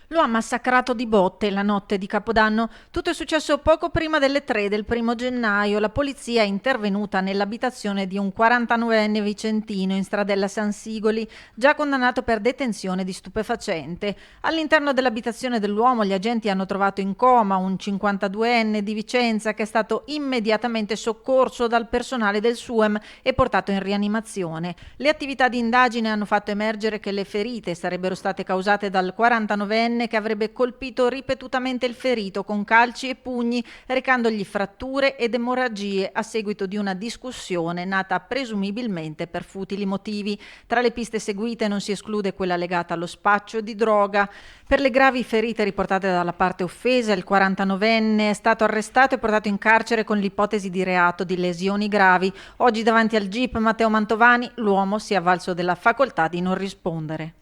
Lo ha massacrato di botte la notte di Capodanno. Tutto è successo poco prima delle 3 del 1° gennaio. La polizia è intervenuta nell'abitazione di un 49enne vicentino in Stradella San Sigoli, già condannato per detenzione di stupefacente. All'interno dell'abitazione dell'uomo gli agenti hanno trovato in coma un 52enne di Vicenza che è stato immediatamente soccorso dal personale del SUEM e portato in rianimazione. Le attività di indagine hanno fatto emergere che le ferite sarebbero state causate dal 49enne che avrebbe colpito ripetutamente il ferito con calci e pugni, recandogli fratture ed emorragie a seguito di una discussione nata presumibilmente per futili motivi. Tra le piste seguite non si esclude quella legata allo spaccio di droga. Per le gravi ferite riportate dalla parte offesa, il 49enne è stato arrestato e portato in carcere con l'ipotesi di reato di lesioni gravi. Oggi davanti al GIP Matteo Mantovani l'uomo si è avvalso della facoltà di non rispondere.